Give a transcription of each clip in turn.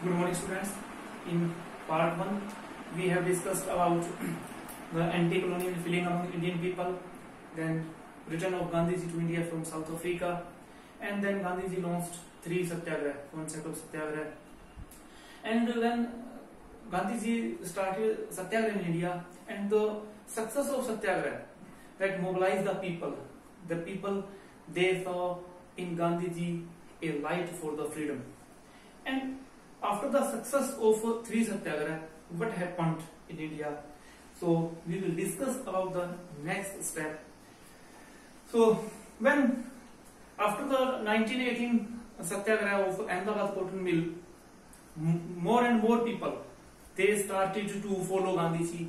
Good morning, students. In part 1, we have discussed about the anti-colonial feeling among Indian people, then return of Gandhiji to India from South Africa, and then Gandhiji launched 3 satyagraha, concept of satyagraha. And when Gandhiji started satyagraha in India, and the success of satyagraha that mobilized the people they saw in Gandhiji a light for the freedom. And after the success of 3 satyagraha, what happened in India? So we will discuss about the next step. So when after the 1918 satyagraha of Ahmedabad cotton mill, more and more people they started to follow Gandhiji.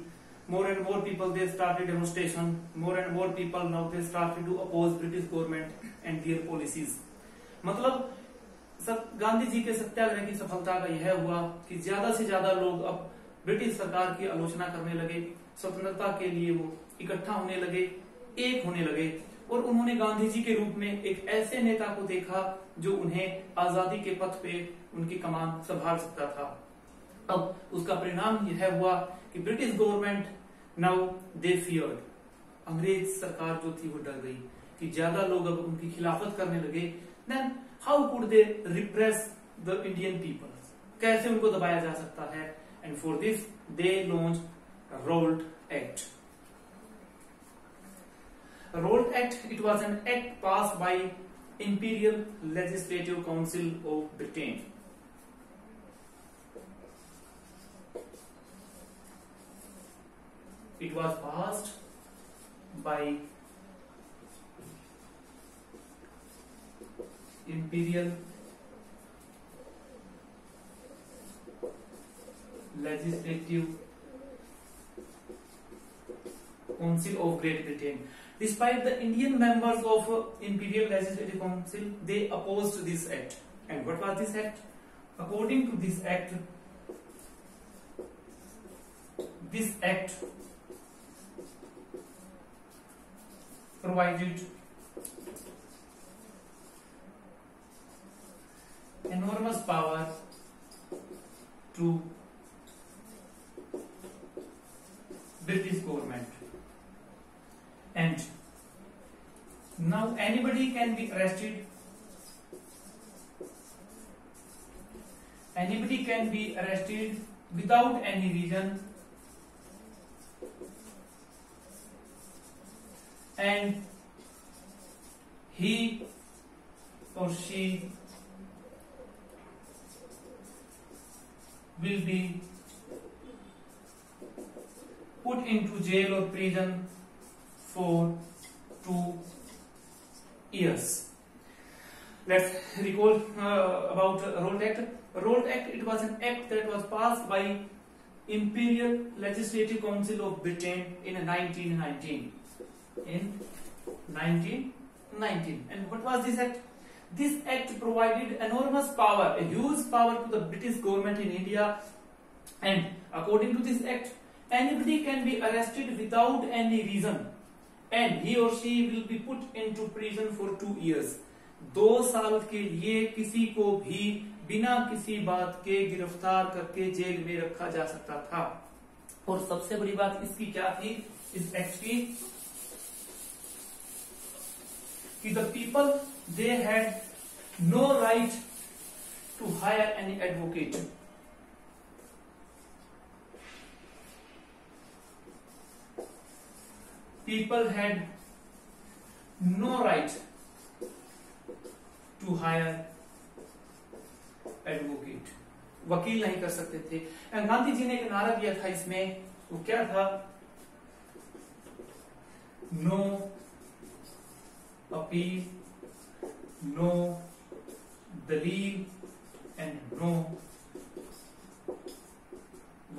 More and more people they started demonstration. More and more people now they started to oppose British government and their policies. मतलब गांधी जी के सत्याग्रह की सफलता का यह हुआ कि ज्यादा से ज्यादा लोग अब ब्रिटिश सरकार की आलोचना करने लगे, स्वतंत्रता के लिए वो इकट्ठा होने लगे, एक होने लगे, और उन्होंने गांधी जी के रूप में एक ऐसे नेता को देखा जो उन्हें आजादी के पथ पे उनकी कमान संभाल सकता था। अब उसका परिणाम यह हुआ कि British government now they feared, अंग्रेज सरकार जो थी वो डर गई कि ज्यादा लोग अब उनकी खिलाफत करने लगे। Then how could they repress the Indian people, कैसे उनको दबाया जा सकता है? And for this they launch Rowlatt act. Rowlatt act, it was an act pass by imperial legislative council of Britain. It was passed by Imperial Legislative Council of Great Britain. Despite the Indian members of Imperial Legislative Council, they opposed this act. And what was this act? According to this act provided enormous power to British government, and now anybody can be arrested. Anybody can be arrested without any reason, and he or she will be put into jail or prison for 2 years. Let's recall about Rolt Act. Rolt Act, it was an act that was passed by Imperial Legislative Council of Britain in 1919. In 1919. And what was this act? This act provided enormous power, a huge power to the British government in India, and according to this act, anybody can be arrested without any reason, and he or she will be put into prison for 2 years. 2 साल के लिए किसी को भी बिना किसी बात के गिरफ्तार करके जेल में रखा जा सकता था। और सबसे बड़ी बात इसकी क्या थी, इस एक्ट की, कि the people they had no right to hire any advocate. People had no right to hire advocate. वकील नहीं कर सकते थे। एंड गांधी जी ने एक नारा दिया था इसमें, वो क्या था? नो अपील, नो दलील एंड नो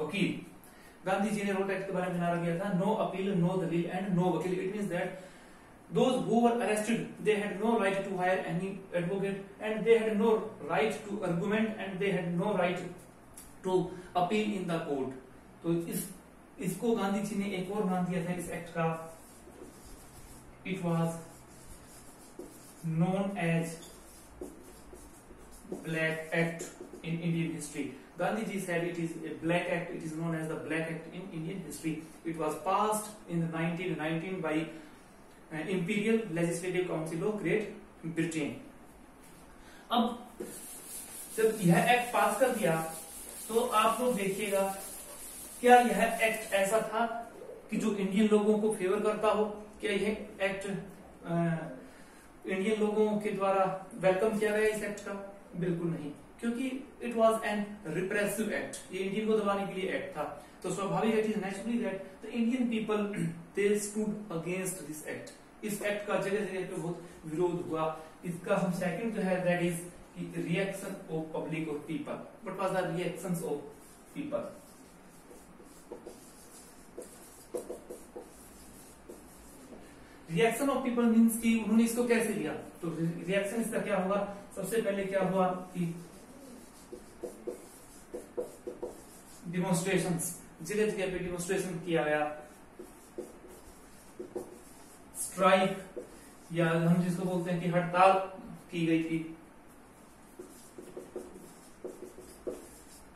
वकील. गांधी जी ने रोल्ट एक्ट के बारे में नारा दिया था, नो अपील, नो दलील एंड नो वकील. It means that those who were arrested, they had no right to hire any advocate, and they had no right to argument, and they had no right to appeal in the court. तो इसको गांधी जी ने एक और नाम दिया था इस act का. It was known as Black Act in Indian history. Gandhiji said it is a black act. It is known as the Black Act in Indian history. It was passed in 1919 by Imperial Legislative Council of Great Britain. अब जब यह act पास कर दिया तो आप लोग देखिएगा, क्या यह एक्ट ऐसा था कि जो इंडियन लोगों को फेवर करता हो? क्या यह एक्ट इंडियन लोगों के द्वारा वेलकम किया गया इस एक्ट का? बिल्कुल नहीं, क्योंकि it was an repressive act, ये इंडियन को दबाने के लिए एक्ट था। तो स्वाभाविक it is naturally that the Indian people they stood against this act. इस एक्ट का जगह जगह पे बहुत विरोध हुआ। इसका हम सेकंड जो है that is reaction of public और people. What was the reactions of people? Reaction of people means कि उन्होंने इसको कैसे लिया? तो रिएक्शन इसका क्या होगा? सबसे पहले क्या हुआ कि डिमोन्स्ट्रेशंस, जगह जगह पे डिमोन्स्ट्रेशन किया गया, स्ट्राइक या हम जिसको बोलते हैं कि हड़ताल की गई थी,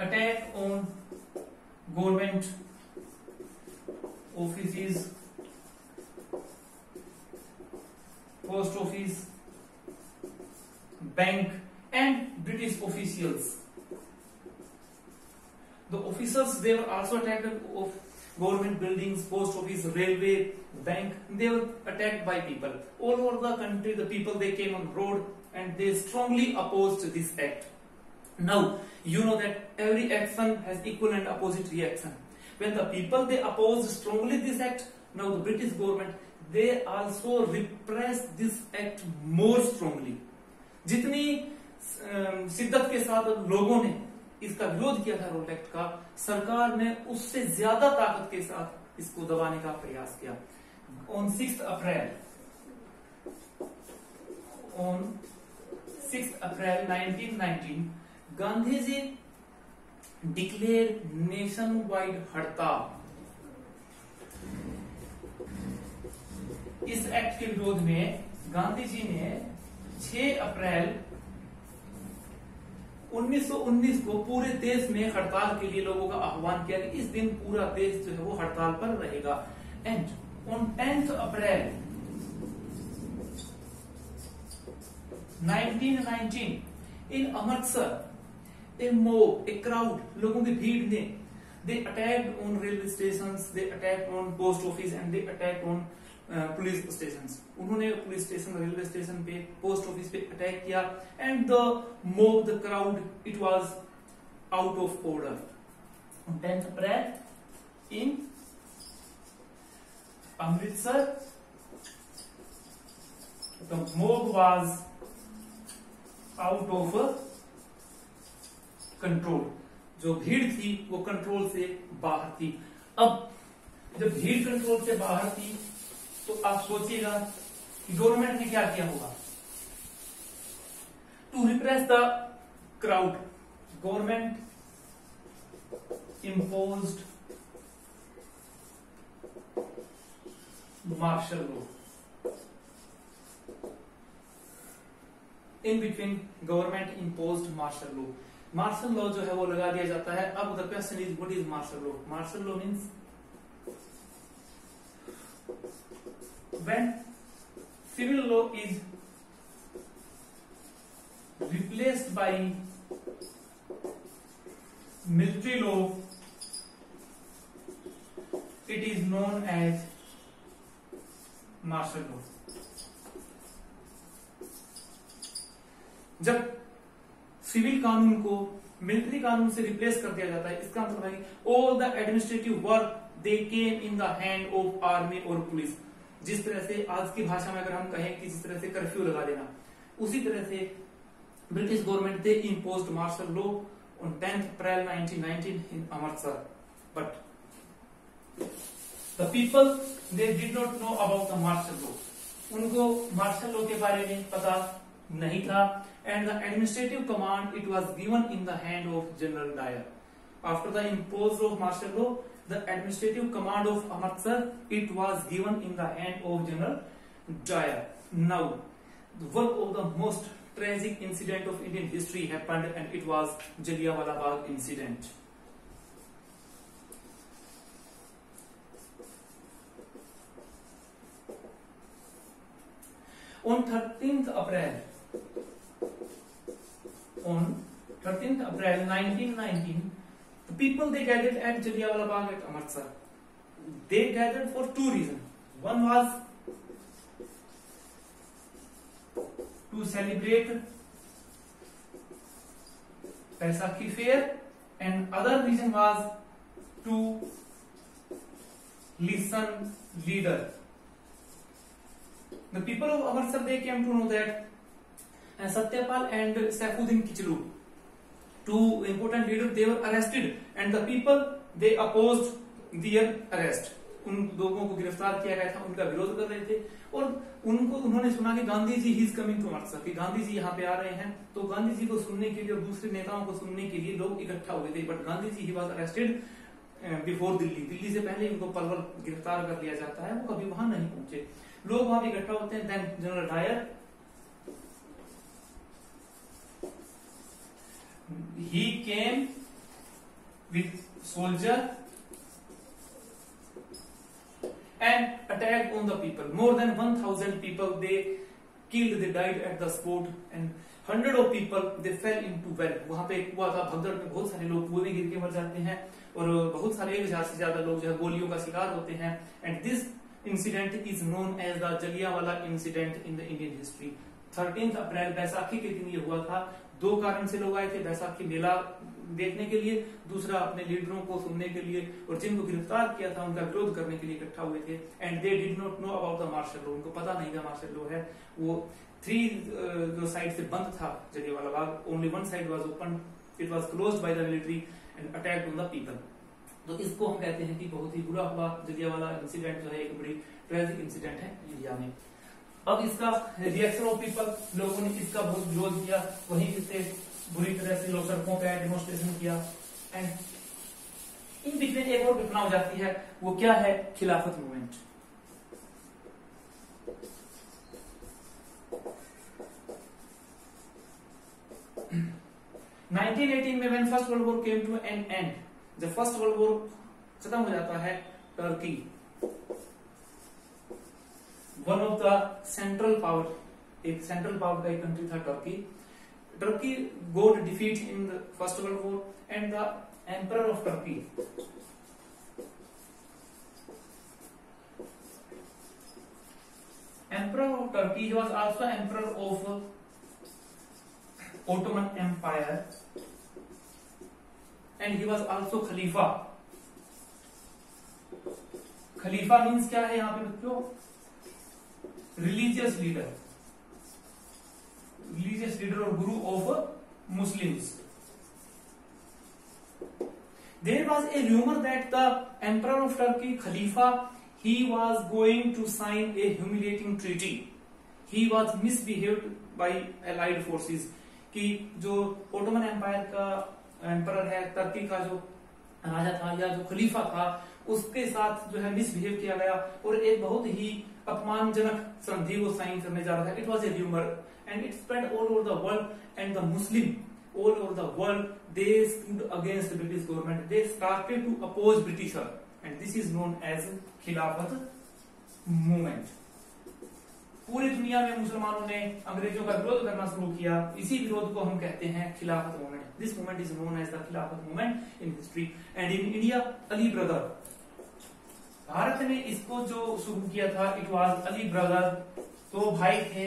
attack on government offices, post office, bank and British officials. The officers, they were also attacked of government buildings, post office, railway, bank. They were attacked by people all over the country. The people, they came on road and they strongly opposed this act. Now you know that every action has equal and opposite reaction. When the people, they opposed strongly this act, now the British government, they also repressed this act more strongly. जितनी शिद्दत के साथ लोगों ने इसका विरोध किया था रोल एक्ट का, सरकार ने उससे ज्यादा ताकत के साथ इसको दबाने का प्रयास किया। On 6th April 1919 Gandhi ji declare nation wide हड़ताल। इस एक्ट के विरोध में गांधी जी ने 6 अप्रैल 1919 को पूरे देश में हड़ताल के लिए लोगों का आह्वान किया कि इस दिन पूरा देश जो है वो हड़ताल पर रहेगा। And on 10th April 1919 in Amritsar a mob, a crowd, लोगों की भीड़ ने they attacked on railway stations, they attacked on post office and they attacked on police station. उन्होंने पुलिस स्टेशन, रेलवे स्टेशन पे, पोस्ट ऑफिस पे attack किया। And the mob, the crowd, it was out of order. 10th April in Amritsar the mob was out of control. जो भीड़ थी वो control से बाहर थी। अब जब भीड़ कंट्रोल से बाहर थी तो आप सोचिएगा कि गवर्नमेंट ने क्या किया होगा? To repress the crowd, government imposed martial law. In between, government imposed martial law. Martial law जो है वो लगा दिया जाता है। अब the question is, what is martial law? Martial law means when civil law is replaced by military law, it is known as martial law. जब civil कानून को मिलिट्री कानून से रिप्लेस कर दिया जाता है, इसका मतलब है कि all the administrative work they came in the hand of army और पुलिस। जिस तरह से आज की भाषा में अगर हम कहें कि जिस तरह से कर्फ्यू लगा देना, उसी तरह से British government they imposed martial law on 10th April 1919 in Amritsar. But the people, they did not know about the martial law. उनको मार्शल लॉ के बारे में पता नहीं था। And the administrative command, it was given in the hand of General Dyer. After the impose of martial law, the administrative command of Amritsar, it was given in the hand of General Dyer. Now, one of the most tragic incident of Indian history happened, and it was Jallianwala Bagh incident. On 13th April 1919, the people they gathered at Jallianwala Bagh at Amritsar. They gathered for two reasons. One was to celebrate Baisakhi fair, and other reason was to listen leader. The people of Amritsar, they came to know that Satyapal and Saifuddin Kichlu, two important leaders, they were arrested, and the people they opposed their arrest. उन लोगों को गिरफ्तार किया गया था, उनका विरोध कर रहे थे, और उन्होंने सुना कि Gandhi ji he is coming to Amritsar, कि गांधी जी यहाँ पे आ रहे हैं। तो गांधी जी को सुनने के लिए और दूसरे नेताओं को सुनने के लिए लोग इकट्ठा हुए थे। बट गांधी जी ही वाज अरेस्टेड बिफोर दिल्ली से पहले उनको पलवल गिरफ्तार कर लिया जाता है, वो कभी वहां नहीं पहुंचे। लोग वहां पे इकट्ठा होते हैं। Then General Dyer he came with soldier and attacked on the people. More than 1,000 people they killed, they died at the spot, and hundred of people they fell into well. वहां पे एक हुआ था भगदड़ में, बहुत सारे लोग कुएं में गिर के मर जाते हैं, और बहुत सारे 1,000 से ज्यादा लोग जो है गोलियों का शिकार होते हैं। And this incident is known as the Jallianwala incident in the Indian history. 13 April Baisakhi के दिन ये हुआ था। दो कारण से लोग आए थे, बैसाखी मेला देखने के लिए, दूसरा अपने लीडरों को सुनने के लिए, और जिनको गिरफ्तार किया था उनका विरोध करने के लिए इकट्ठा हुए थे। And they did not know about the martial law, उनको पता नहीं था मार्शल लॉ है। वो 3 जो साइड से बंद था Jallianwala Bagh, only one side was open, it was closed by the military and attacked on the people. तो इसको हम कहते हैं कि बहुत ही बुरा हुआ जलियांवाला इंसिडेंट, जो है एक बड़ी ट्रेजिक इंसिडेंट है इंडिया में। अब इसका रिएक्शन ऑफ पीपल, लोगों ने इसका बहुत विरोध किया, वहीं इससे बुरी तरह से लोग सड़कों पे डेमोन्स्ट्रेशन किया। एंड इन बीच में एक और घटना हो जाती है, वो क्या है? खिलाफत मूवमेंट। में when first world war came to an end, जब फर्स्ट वर्ल्ड वॉर खत्म हो जाता है, Turkey one of the central power, एक सेंट्रल पावर का एक कंट्री था Turkey. Turkey got defeat in the first world war and the emperor of Turkey he was also emperor of Ottoman Empire, and he was also Khalifa. Khalifa means क्या है यहाँ पे बच्चों? Religious leader और गुरु of Muslims. There was a rumor that the emperor of Turkey, Khalifa, he was going to sign a humiliating treaty. He was misbehaved by allied forces. कि जो Ottoman empire का emperor है, Turkey का जो राजा था या जो खलीफा था, उसके साथ जो है मिसबिहेव किया गया और एक बहुत ही अपमानजनक संधि वो साइन करने जा रहा था। It was a rumour and it spread all over the world and the Muslim all over the world, they stood against the British government. They started to oppose Britisher, and this is known as खिलाफत movement. पूरी दुनिया में मुसलमानों ने अंग्रेजों का विरोध करना शुरू किया। इसी विरोध को हम कहते हैं Khilafat movement. This movement is known as the Khilafat movement in history and in India. Ali brother, Bharat ने इसको जो शुरू किया था, इट वाज अली ब्रदर। तो भाई थे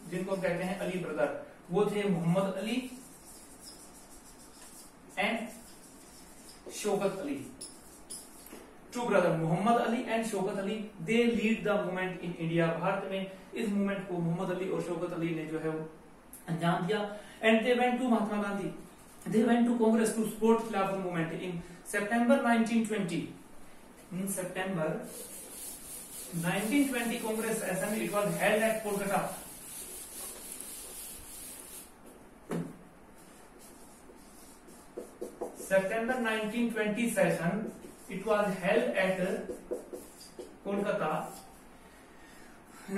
जिनको कहते हैं अली ब्रदर, वो थे Mohammad Ali and Shaukat Ali. Two brother Mohammad Ali and Shaukat Ali, they lead the movement in India. Bharat में इस मूवमेंट को मोहम्मद अली और शौकत अली ने जो है वो अंजाम दिया। And they went to Mahatma Gandhi, they went to Congress to support Khilafat movement in September 1920। In September 1920 Congress session, it was held at Kolkata. September 1920 session, it was held at Kolkata.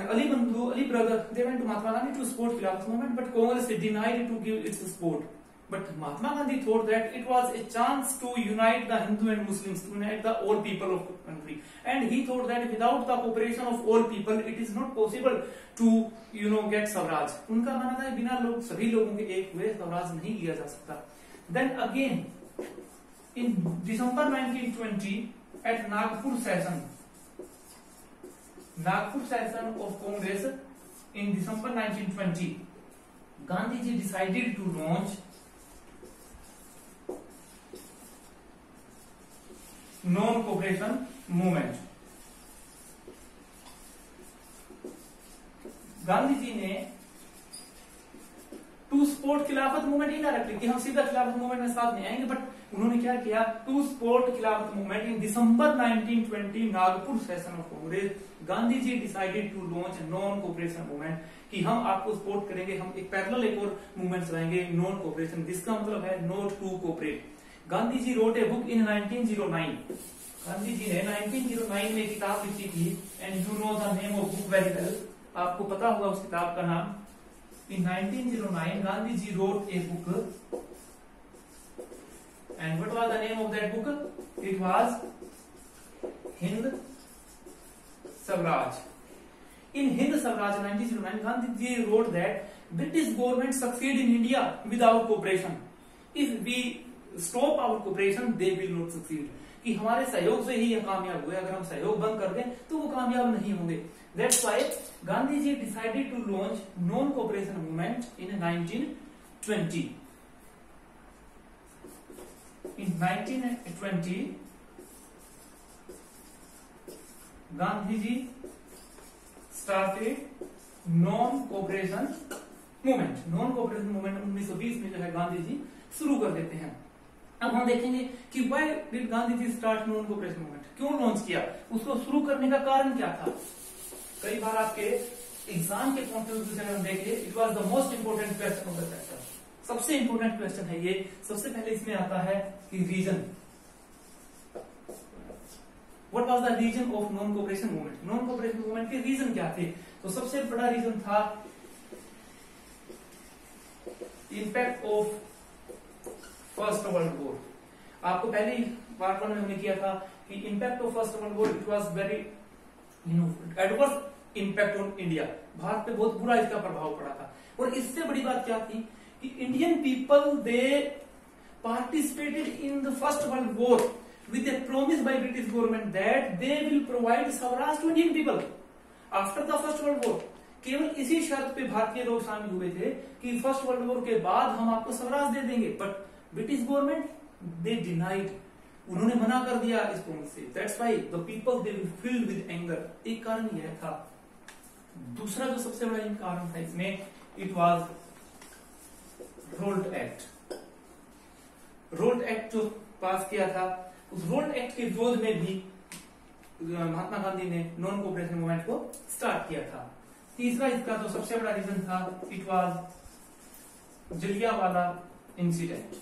Ali Bandhu, Ali brother, they went to Mahatma Gandhi to support Khilafat movement, but Congress denied to give its support. But Mahatma Gandhi thought that it was a chance to unite the Hindu and Muslims, to unite the all people of the country. And he thought that without the cooperation of all people, it is not possible to, get Swaraj. उनका मानना था बिना सभी लोगों के एक हुए स्वराज नहीं किया जा सकता. Then again, in December 1920, at Nagpur session of Congress in December 1920, Gandhiji decided to launch non-cooperation movement. Gandhi ji ने to support Khilafat movement indirectly कि हम सीधा खिलाफत मूवमेंट में साथ नहीं आएंगे, बट उन्होंने क्या किया, to support Khilafat movement in December 1920 Nagpur session of Congress, Gandhi ji decided to launch non cooperation movement कि हम आपको सपोर्ट करेंगे, हम एक पैरेलल एक और मूवमेंट चलाएंगे नॉन कोऑपरेशन, जिसका मतलब है not to cooperate. Gandhi ji wrote a book in 1909. Gandhi ji ने 1909 में किताब लिखी थी, and you know the name of book very well, आपको पता होगा उस किताब का नाम. In 1909, Gandhi ji wrote a book, and what was the name of that book? It was Hind Swaraj. In Hind Swaraj 1909, Gandhi ji wrote that British government succeed in India without cooperation. If we stop our cooperation, they will not succeed. कि हमारे सहयोग से ही ये कामयाब हुए, अगर हम सहयोग बंद कर दें तो वो कामयाब नहीं होंगे. That's why Gandhi ji decided to launch non-cooperation movement in 1920. In 1920, Gandhi ji started non-cooperation movement. Non-cooperation movement 1920 में जो है गांधी जी शुरू कर देते हैं. अब हम देखेंगे कि why did Gandhi ji start non cooperation movement, क्यों लॉन्च किया, उसको शुरू करने का कारण क्या था. कई बार आपके एग्जाम के पॉइंट ऑफ व्यू से हम देखें, it was the most important question of the chapter. सबसे इंपोर्टेंट क्वेश्चन है ये. सबसे पहले इसमें आता है कि reason, what was the reason of non cooperation movement. Non cooperation movement के रीजन क्या थे. तो सबसे बड़ा रीजन था impact of first world war. आपको पहले ही पार्ट 1 में हमने किया था कि impact of first world war, it was very adverse impact on India. Bharat पे बहुत बुरा इसका प्रभाव पड़ा था. और इससे बड़ी बात क्या थी कि Indian people they participated in the first world war with a promise by British government that they will provide swaraj to Indian people after the first world war. केवल इसी शर्त पे भारतीय लोग शामिल हुए थे कि फर्स्ट वर्ल्ड वॉर के बाद हम आपको स्वराज दे देंगे, but British government they denied, उन्होंने मना कर दिया इस प्रॉमिस से. That's why the people they will filled with anger. एक कारण यह था. दूसरा जो सबसे बड़ा कारण था इसमें, it was Raoult act. Rowlatt act जो पास किया था, उस रोल्ट एक्ट के विरोध में भी महात्मा गांधी ने नॉन कोऑपरेशन मूवमेंट को स्टार्ट किया था. तीसरा इसका जो सबसे बड़ा रीजन था, इट वाज जलियांवाला इंसिडेंट.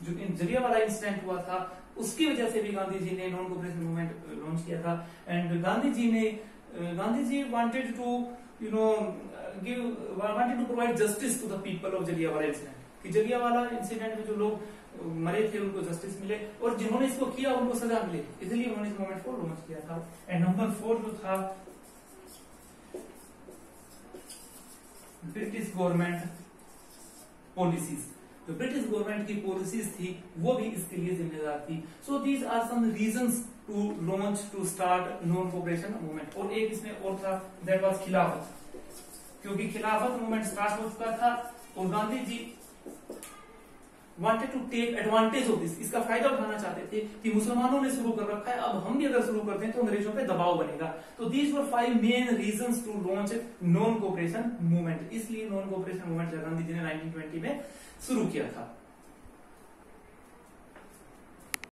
जो जलियांवाला इंसिडेंट हुआ था, उसकी वजह से भी गांधी जी ने नॉन कोऑपरेशन मूवमेंट लॉन्च किया था. And Gandhi ji wanted to wanted to provide justice to the people of Jallianwala incident. कि जलियांवाला इंसिडेंट में जो लोग मरे थे उनको जस्टिस मिले, और जिन्होंने इसको किया उनको सजा मिले, इसलिए उन्होंने इस मूवमेंट को लॉन्च किया था. एंड नंबर 4 जो था, ब्रिटिश गवर्नमेंट पॉलिसीज. जो ब्रिटिश गवर्नमेंट की पॉलिसीज थी वो भी इसके लिए जिम्मेदार थी. So these are some reasons to launch to start non cooperation movement. और एक इसमें और था, दैट वाज खिलाफत. क्योंकि खिलाफत मूवमेंट स्टार्ट हो चुका था और Gandhi ji wanted to take advantage of this. इसका फायदा उठाना चाहते थे कि मुसलमानों ने शुरू कर रखा है, अब हम भी अगर शुरू करते हैं तो अंग्रेजों पे दबाव बनेगा. तो these were 5 main reasons to launch non cooperation movement. इसलिए non cooperation movement Gandhi ji ने 1920 में शुरू किया था.